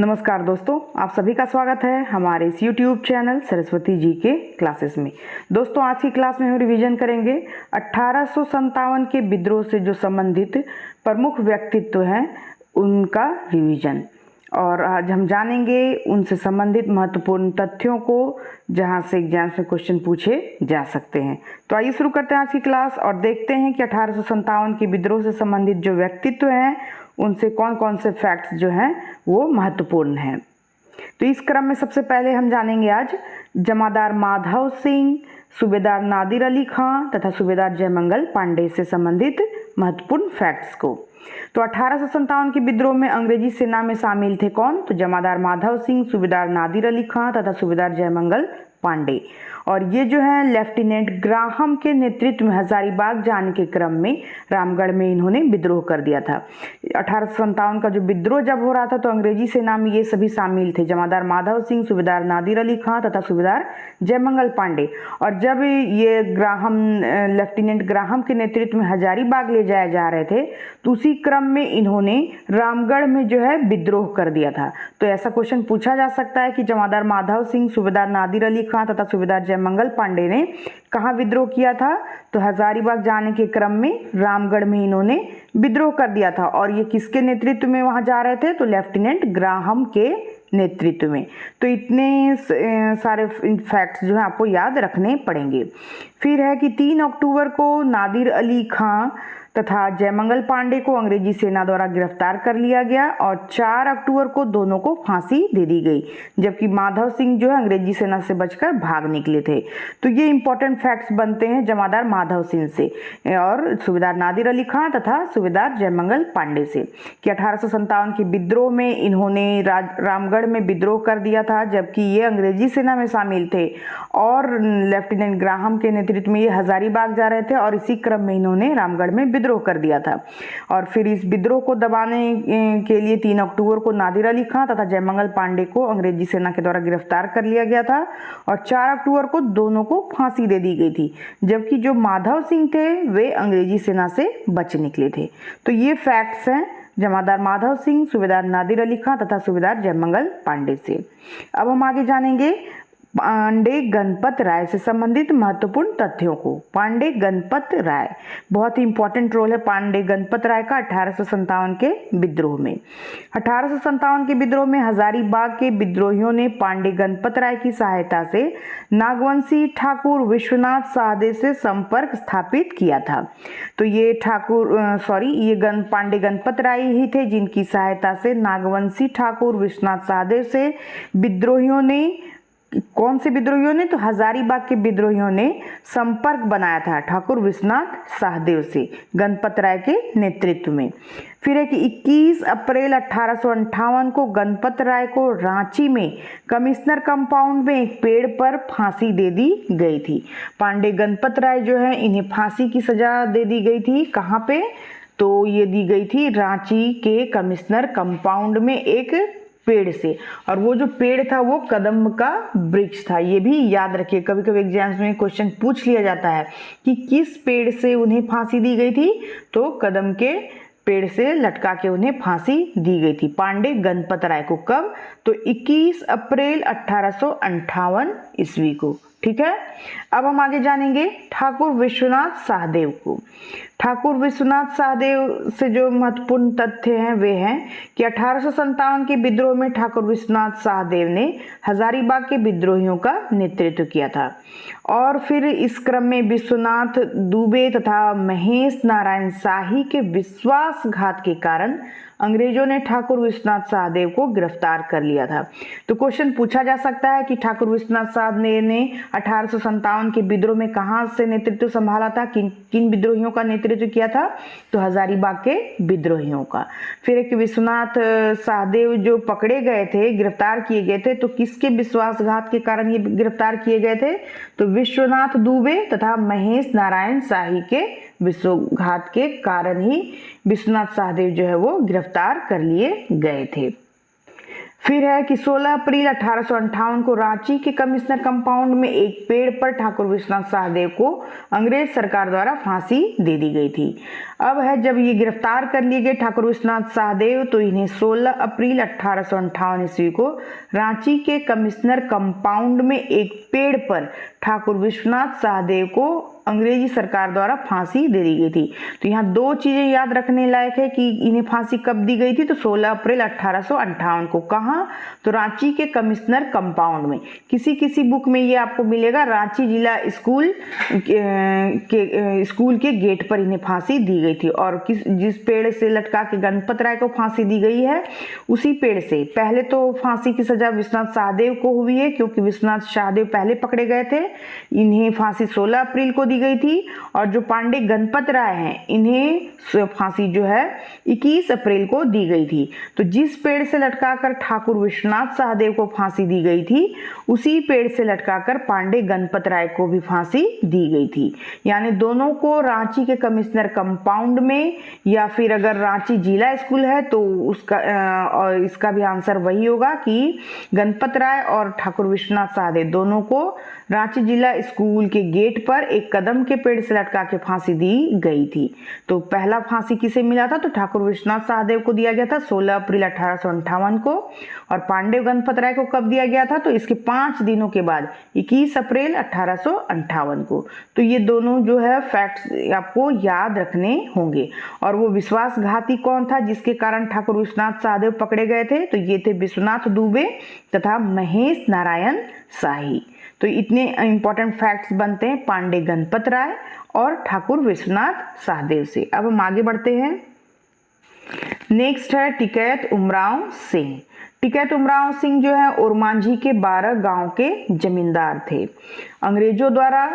नमस्कार दोस्तों, आप सभी का स्वागत है हमारे इस YouTube चैनल सरस्वती जी के क्लासेस में। दोस्तों, आज की क्लास में हम रिवीजन करेंगे 1857 के विद्रोह से जो संबंधित प्रमुख व्यक्तित्व हैं उनका रिवीजन, और आज हम जानेंगे उनसे संबंधित महत्वपूर्ण तथ्यों को जहां से एग्जाम्स में क्वेश्चन पूछे जा सकते हैं। तो आइए शुरू करते हैं आज की क्लास और देखते हैं कि 1857 के विद्रोह से संबंधित जो व्यक्तित्व हैं उनसे कौन कौन से फैक्ट्स जो हैं वो महत्वपूर्ण हैं। तो इस क्रम में सबसे पहले हम जानेंगे आज जमादार माधव सिंह, सूबेदार नादिर अली खां तथा सूबेदार जयमंगल पांडे से संबंधित महत्वपूर्ण फैक्ट्स को। तो 1857 के विद्रोह में अंग्रेजी सेना में शामिल थे कौन? तो जमादार माधव सिंह, सूबेदार नादिर अली खां तथा सूबेदार जयमंगल पांडे। और ये जो है लेफ्टिनेंट ग्राहम के नेतृत्व में हजारीबाग जाने के क्रम में रामगढ़ में इन्होंने विद्रोह कर दिया था। 1857 का जो विद्रोह जब हो रहा था तो अंग्रेजी सेना में ये सभी शामिल थे, जमादार माधव सिंह, सूबेदार नादिर अली खां तथा सूबेदार जयमंगल पांडे। और जब ये लेफ्टिनेंट ग्राहम के नेतृत्व में हजारीबाग ले जाए जा रहे थे तो उसी क्रम में इन्होंने रामगढ़ में जो है विद्रोह कर दिया था। तो ऐसा क्वेश्चन पूछा जा सकता है कि जमादार माधव सिंह, सूबेदार नादिर अली खां तथा सूबेदार जयमंगल पांडे ने कहाँ विद्रोह किया था? तो हजारीबाग जाने के क्रम में रामगढ़ में इन्होंने विद्रोह कर दिया था। और ये किसके नेतृत्व में वहां जा रहे थे? तो लेफ्टिनेंट ग्राहम के नेतृत्व में। तो इतने सारे फैक्ट्स जो है आपको याद रखने पड़ेंगे। फिर है कि 3 अक्टूबर को नादिर अली खां तथा जयमंगल पांडे को अंग्रेजी सेना द्वारा गिरफ्तार कर लिया गया और 4 अक्टूबर को दोनों को फांसी दे दी गई, जबकि माधव सिंह जो है अंग्रेजी सेना से बचकर भाग निकले थे। तो ये इंपॉर्टेंट फैक्ट्स बनते हैं जमादार माधव सिंह से और सूबेदार नादिर अली खां तथा सूबेदार जयमंगल पांडे से कि 1857 के विद्रोह में इन्होंने रामगढ़ में विद्रोह कर दिया था, जबकि ये अंग्रेजी सेना में शामिल थे और लेफ्टिनेंट ग्राहम के नेतृत्व में ये हजारीबाग जा रहे थे और इसी क्रम में इन्होंने रामगढ़ में विद्रोह कर दिया था। और फिर इस विद्रोह को दबाने के लिए 3 अक्टूबर को नादिर अली खां तथा जयमंगल पांडे को अंग्रेजी सेना के द्वारा गिरफ्तार कर लिया गया था और 4 अक्टूबर को दोनों को फांसी दे दी गई थी, जबकि जो माधव सिंह थे वे अंग्रेजी सेना से बच निकले थे। तो ये फैक्ट्स हैं जमादार माधव सिंह, सूबेदार नादिर अली खां तथा सूबेदार जयमंगल पांडे से। अब हम आगे जानेंगे पांडे गणपत राय से संबंधित महत्वपूर्ण तथ्यों को। पांडे गणपत राय, बहुत ही इंपॉर्टेंट रोल है पांडे गणपत राय का 1857 के विद्रोह में। 1857 के विद्रोह में हजारीबाग के विद्रोहियों ने पांडे गणपत राय की सहायता से नागवंशी ठाकुर विश्वनाथ सहदेव से संपर्क स्थापित किया था। तो ये पांडे गणपत राय ही थे जिनकी सहायता से नागवंशी ठाकुर विश्वनाथ सहदेव से विद्रोहियों ने, कौन से विद्रोहियों ने? तो हजारीबाग के विद्रोहियों ने संपर्क बनाया था ठाकुर विश्वनाथ सहदेव से गणपत राय के नेतृत्व में। फिर है कि 21 अप्रैल 1858 को गणपत राय को रांची में कमिश्नर कंपाउंड में एक पेड़ पर फांसी दे दी गई थी। पांडे गणपत राय जो है इन्हें फांसी की सजा दे दी गई थी। कहाँ पे? तो ये दी गई थी रांची के कमिश्नर कंपाउंड में एक पेड़ से, और वो जो पेड़ था वो कदम का वृक्ष था। ये भी याद रखिए, कभी कभी एग्जाम्स में क्वेश्चन पूछ लिया जाता है कि किस पेड़ से उन्हें फांसी दी गई थी, तो कदम के पेड़ से लटका के उन्हें फांसी दी गई थी पांडे गणपत राय को। कब? तो 21 अप्रैल 1858 ईस्वी को। ठीक है। अब हम आगे जानेंगे ठाकुर विश्वनाथ सहदेव को। ठाकुर विश्वनाथ सहदेव से जो महत्वपूर्ण तथ्य हैं वे हैं कि 1857 के विद्रोह में ठाकुर विश्वनाथ सहदेव ने हजारीबाग के विद्रोहियों का नेतृत्व किया था और फिर इस क्रम में विश्वनाथ दुबे तथा महेश नारायण शाही के विश्वासघात के कारण अंग्रेजों ने ठाकुर विश्वनाथ सहदेव को गिरफ्तार कर लिया था। तो क्वेश्चन पूछा जा सकता है कि ठाकुर विश्वनाथ सहदेव ने 1857 के विद्रोह में कहां से नेतृत्व संभाला था, किन विद्रोहियों का नेतृत्व किया था? तो हजारीबाग के विद्रोहियों का। फिर एक विश्वनाथ सहदेव जो पकड़े गए थे, गिरफ्तार किए गए थे, तो किसके विश्वासघात के कारण ये गिरफ्तार किए गए थे? तो विश्वनाथ दुबे तथा महेश नारायण शाही के विश्वासघात के कारण ही विश्वनाथ सहदेव जो है वो गिरफ्तार कर लिए गए थे। फिर है कि 16 अप्रैल 1858 को रांची के कमिश्नर कंपाउंड में एक पेड़ पर ठाकुर विश्वनाथ सहदेव को अंग्रेज सरकार द्वारा फांसी दे दी गई थी। अब है जब ये गिरफ्तार कर लिए गए ठाकुर विश्वनाथ सहदेव, तो इन्हें 16 अप्रैल 1858 ईस्वी को रांची के कमिश्नर कंपाउंड में एक पेड़ पर ठाकुर विश्वनाथ सहदेव को अंग्रेजी सरकार द्वारा फांसी दे दी गई थी। तो यहाँ दो चीजें याद रखने लायक है कि इन्हें फांसी कब दी गई थी, तो 16 अप्रैल 1858 को। कहाँ, तो रांची के कमिश्नर कंपाउंड में। किसी किसी बुक में ये आपको मिलेगा रांची जिला स्कूल के गेट पर इन्हें फांसी दी गई थी। और जिस पेड़ से लटका के गणपत राय को फांसी दी गई है, उसी पेड़ से पहले तो फांसी की सजा विश्वनाथ सहदेव को हुई है, क्योंकि विश्वनाथ सहदेव पहले पकड़े गए थे। इन्हें फांसी 16 अप्रैल को दी गई थी। और जो पांडे गणपत राय हैं, इन्हें फांसी जो है 21 अप्रैल को दी गई थी। तो जिस पेड़ से लटकाकर ठाकुर विश्वनाथ सहदेव को फांसी दी गई थी, उसी पेड़ से लटकाकर पांडे गणपत राय को भी फांसी दी गई थी। यानी दोनों को रांची के कमिश्नर कंपाउंड में, या फिर अगर रांची जिला स्कूल है तो उसका और इसका भी आंसर वही होगा कि गणपत राय और ठाकुर विश्वनाथ सहदेव दोनों को रांची जिला स्कूल के गेट पर एक कदम के पेड़ से लटका के फांसी दी गई थी। तो पहला फांसी किसे मिला था, तो ठाकुर विश्वनाथ सहदेव को दिया गया था 16 अप्रैल 1858 को। और पांडे गणपत राय को कब दिया गया था, तो इसके 5 दिनों के बाद 21 अप्रैल 1858 को। तो ये दोनों जो है फैक्ट्स आपको याद रखने होंगे। और वो विश्वासघाती कौन था जिसके कारण ठाकुर विश्वनाथ सहदेव पकड़े गए थे, तो ये थे विश्वनाथ दुबे तथा महेश नारायण शाही। तो इतने इंपॉर्टेंट फैक्ट्स बनते हैं पांडे गणपत राय और ठाकुर विश्वनाथ सहदेव से। अब हम आगे बढ़ते हैं। नेक्स्ट है टिकैत उमराव सिंह। टिकैत उमराव सिंह जो है ओरमांझी के 12 गांव के जमींदार थे। अंग्रेजों द्वारा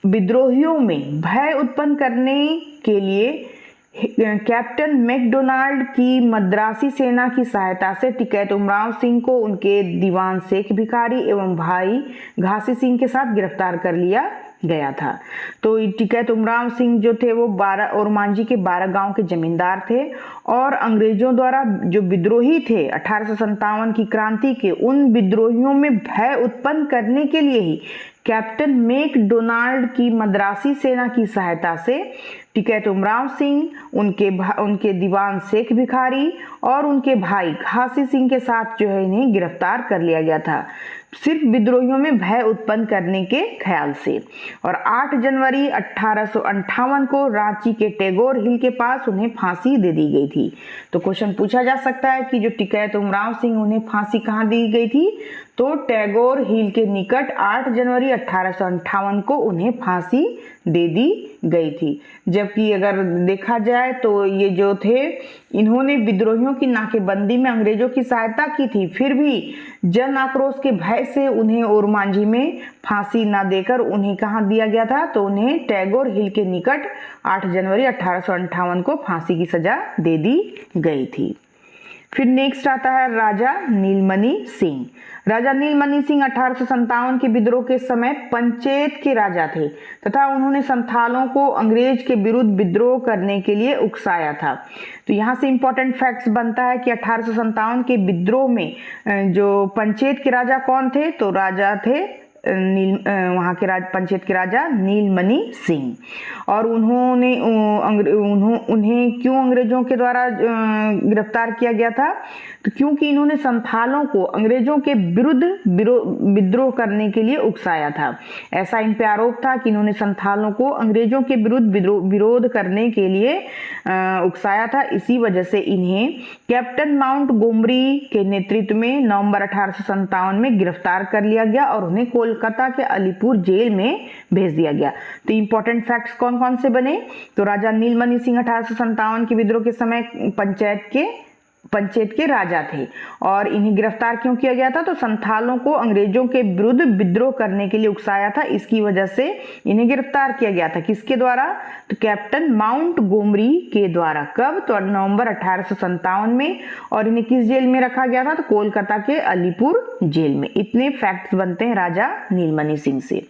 विद्रोहियों में भय उत्पन्न करने के लिए कैप्टन मैकडोनाल्ड की मद्रासी सेना की सहायता से टिकैत उमराव सिंह को उनके दीवान शेख भिखारी एवं भाई घासी सिंह के साथ गिरफ्तार कर लिया गया था। तो टिकैत उमराव सिंह जो थे वो ओरमांझी के 12 गांव के जमींदार थे। और अंग्रेजों द्वारा जो विद्रोही थे 1857 की क्रांति के, उन विद्रोहियों में भय उत्पन्न करने के लिए ही कैप्टन मैकडोनाल्ड की मद्रासी सेना की सहायता से टिकैत उमराव सिंह, उनके दीवान शेख भिखारी और उनके भाई घासी सिंह के साथ जो है इन्हें गिरफ्तार कर लिया गया था, सिर्फ विद्रोहियों में भय उत्पन्न करने के ख्याल से। और 8 जनवरी 1858 को रांची के टैगोर हिल के पास उन्हें फांसी दे दी गई थी। तो क्वेश्चन पूछा जा सकता है कि जो टिकैत उमराव सिंह, उन्हें फांसी कहाँ दी गई थी, तो टैगोर हिल के निकट 8 जनवरी 1858 को उन्हें फांसी दे दी गई थी। जबकि अगर देखा जाए तो ये जो थे, इन्होंने विद्रोहियों की नाकेबंदी में अंग्रेजों की सहायता की थी, फिर भी जन आक्रोश के भय से उन्हें ओरमांझी में फांसी न देकर उन्हें कहाँ दिया गया था, तो उन्हें टैगोर हिल के निकट 8 जनवरी 1858 को फांसी की सजा दे दी गई थी। फिर नेक्स्ट आता है राजा नीलमणि सिंह। राजा नीलमणि सिंह 1857 के विद्रोह के समय पंचेत के राजा थे तथा उन्होंने संथालों को अंग्रेज के विरुद्ध विद्रोह करने के लिए उकसाया था। तो यहाँ से इंपॉर्टेंट फैक्ट्स बनता है कि 1857 के विद्रोह में जो पंचेत के राजा कौन थे, तो राजा थे वहाँ के पंचेत के राजा नीलमणि सिंह। और उन्हें क्यों अंग्रेजों के द्वारा गिरफ्तार किया गया था, तो क्योंकि इन्होंने संथालों को अंग्रेजों के विरुद्ध विद्रोह करने के लिए उकसाया था। ऐसा इन पे आरोप था कि इन्होंने संथालों को अंग्रेजों के विरुद्ध विरोध करने के लिए उकसाया था। इसी वजह से इन्हें कैप्टन माउंट गोमरी के नेतृत्व में नवंबर 1857 में गिरफ्तार कर लिया गया और उन्हें कोलकाता के अलीपुर जेल में भेज दिया गया। तो इंपॉर्टेंट फैक्ट्स कौन कौन से बने, तो राजा नीलमणि सिंह 1857 के विद्रोह के समय पंचेत के राजा थे और इन्हें गिरफ्तार क्यों किया गया था, तो संथालों को अंग्रेजों के विरुद्ध विद्रोह करने के लिए उकसाया था। इसकी वजह से इन्हें गिरफ्तार किया गया था। किसके द्वारा, तो कैप्टन माउंट गोमरी के द्वारा। कब, तो नवंबर 1857 में। और इन्हें किस जेल में रखा गया था, तो कोलकाता के अलीपुर जेल में। इतने फैक्ट्स बनते हैं राजा नीलमणि सिंह से।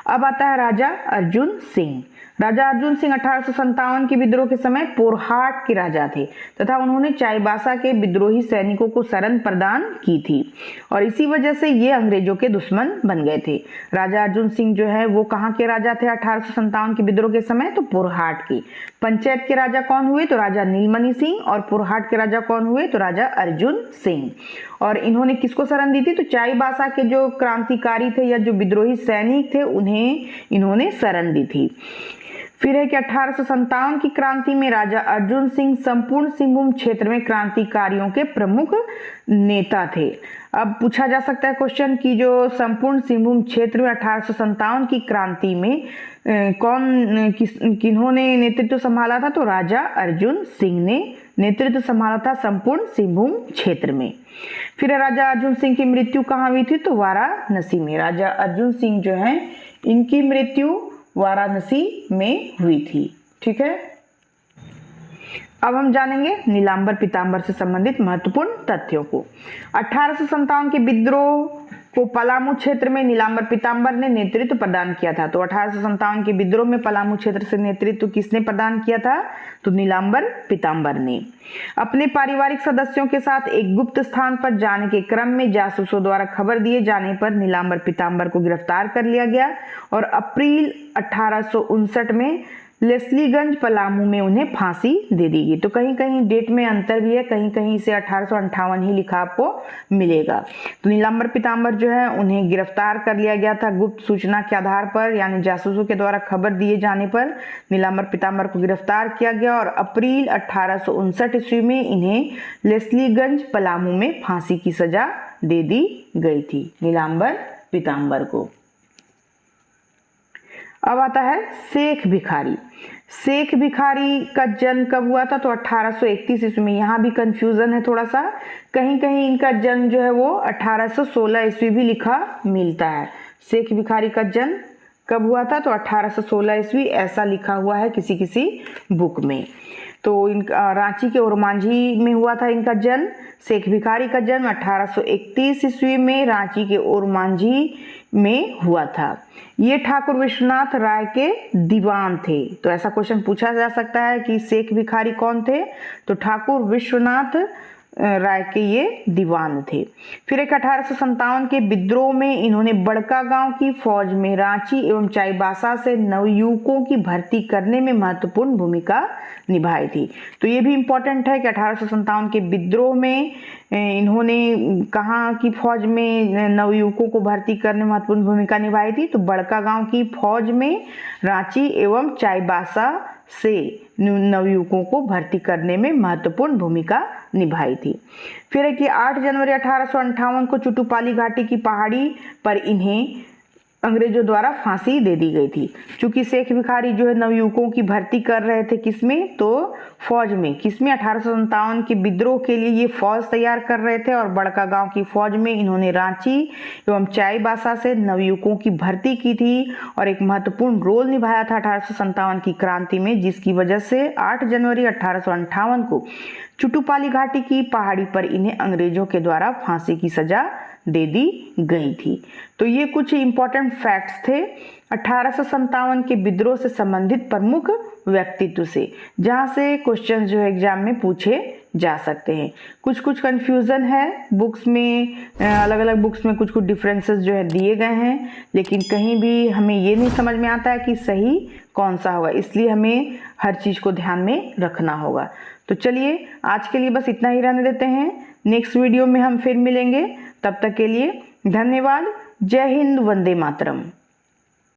अब आता है राजा अर्जुन सिंह। राजा अर्जुन सिंह 1857 के विद्रोह के समय पोरहाट के राजा थे तथा उन्होंने चाईबासा के विद्रोही सैनिकों को शरण प्रदान की थी और इसी वजह से ये अंग्रेजों के दुश्मन बन गए थे। राजा अर्जुन सिंह जो है वो कहाँ के राजा थे 1857 के विद्रोह के समय? तो पुरहाट के। पंचायत के राजा कौन हुए? तो राजा नीलमणि सिंह। और पुरहाट के राजा कौन हुए? तो राजा अर्जुन सिंह। और इन्होंने किसको शरण दी थी? तो चाईबासा के जो क्रांतिकारी थे या जो विद्रोही सैनिक थे उन्हें इन्होंने शरण दी थी। फिर है कि 1857 की क्रांति में राजा अर्जुन सिंह संपूर्ण सिंहभूम क्षेत्र में क्रांतिकारियों के प्रमुख नेता थे। अब पूछा जा सकता है क्वेश्चन कि जो संपूर्ण सिंहभूम क्षेत्र में 1857 की क्रांति में किन्होंने नेतृत्व संभाला था? तो राजा अर्जुन सिंह ने नेतृत्व संभाला था संपूर्ण सिंहभूम क्षेत्र में। फिर राजा अर्जुन सिंह की मृत्यु कहाँ हुई थी? तो वाराणसी में। राजा अर्जुन सिंह जो है इनकी मृत्यु वाराणसी में हुई थी। ठीक है, अब हम जानेंगे नीलांबर पीतांबर से संबंधित महत्वपूर्ण तथ्यों को। 1857 के विद्रोह को पलामू क्षेत्र में नीलांबर पीतांबर ने नेतृत्व प्रदान किया था। तो 1857 के विद्रोह में पलामू क्षेत्र से नेतृत्व किसने प्रदान किया था? तो नीलांबर पीतांबर ने। अपने पारिवारिक सदस्यों के साथ एक गुप्त स्थान पर जाने के क्रम में जासूसों द्वारा खबर दिए जाने पर नीलांबर पीतांबर को गिरफ्तार कर लिया गया और अप्रैल 1859 में लेस्लीगंज पलामू में उन्हें फांसी दे दी गई। तो कहीं कहीं डेट में अंतर भी है, कहीं कहीं इसे 1858 ही लिखा आपको मिलेगा। तो नीलांबर पीतांबर जो है उन्हें गिरफ्तार कर लिया गया था गुप्त सूचना के आधार पर, यानी जासूसों के द्वारा खबर दिए जाने पर नीलांबर पीतांबर को गिरफ्तार किया गया और अप्रैल 1859 ईस्वी में इन्हें लेस्लीगंज पलामू में फांसी की सजा दे दी गई थी नीलांबर पीतांबर को। अब आता है शेख भिखारी। शेख भिखारी का जन्म कब हुआ था? तो 1831 ईस्वी में। यहाँ भी कंफ्यूजन है थोड़ा सा, कहीं कहीं इनका जन्म जो है वो 1816 ईस्वी भी लिखा मिलता है। शेख भिखारी का जन्म कब हुआ था? तो 1816 ईस्वी ऐसा लिखा हुआ है किसी किसी बुक में। तो इनका रांची के ओरमांझी में हुआ था इनका जन्म। शेख भिखारी का जन्म 1831 ईस्वी में रांची के ओरमांझी में हुआ था। ये ठाकुर विश्वनाथ राय के दीवान थे। तो ऐसा क्वेश्चन पूछा जा सकता है कि शेख भिखारी कौन थे? तो ठाकुर विश्वनाथ राय के ये दीवान थे। फिर 1857 के विद्रोह में इन्होंने बड़का गांव की फौज में रांची एवं चाईबासा से नवयुवकों की भर्ती करने में महत्वपूर्ण भूमिका निभाई थी। तो ये भी इम्पोर्टेंट है कि 1857 के विद्रोह में इन्होंने कहाँ की फौज में नवयुवकों को भर्ती करने में महत्वपूर्ण भूमिका निभाई थी? तो बड़का गांव की फौज में रांची एवं चाईबासा से नवयुवकों को भर्ती करने में महत्वपूर्ण भूमिका निभाई थी। फिर है कि 8 जनवरी 1858 को चुटुपाली घाटी की पहाड़ी पर इन्हें अंग्रेजों द्वारा फांसी दे दी गई थी। चूंकि शेख भिखारी जो है नवयुवकों की भर्ती कर रहे थे किसमें? तो फौज में। किसमें? 1857 के विद्रोह के लिए ये फौज तैयार कर रहे थे और बड़का गांव की फौज में इन्होंने रांची एवं चाईबासा से नवयुवकों की भर्ती की थी और एक महत्वपूर्ण रोल निभाया था 1857 की क्रांति में, जिसकी वजह से 8 जनवरी 1858 को चुटुपाली घाटी की पहाड़ी पर इन्हें अंग्रेजों के द्वारा फांसी की सजा दे दी गई थी। तो ये कुछ इंपॉर्टेंट फैक्ट्स थे 1857 के विद्रोह से संबंधित प्रमुख व्यक्तित्व से, जहां से क्वेश्चन जो एग्जाम में पूछे जा सकते हैं। कुछ कुछ कंफ्यूजन है बुक्स में, अलग अलग बुक्स में कुछ कुछ डिफरेंसेस जो है दिए गए हैं, लेकिन कहीं भी हमें ये नहीं समझ में आता है कि सही कौन सा होगा, इसलिए हमें हर चीज़ को ध्यान में रखना होगा। तो चलिए आज के लिए बस इतना ही रहने देते हैं। नेक्स्ट वीडियो में हम फिर मिलेंगे, तब तक के लिए धन्यवाद। जय हिंद, वंदे मातरम।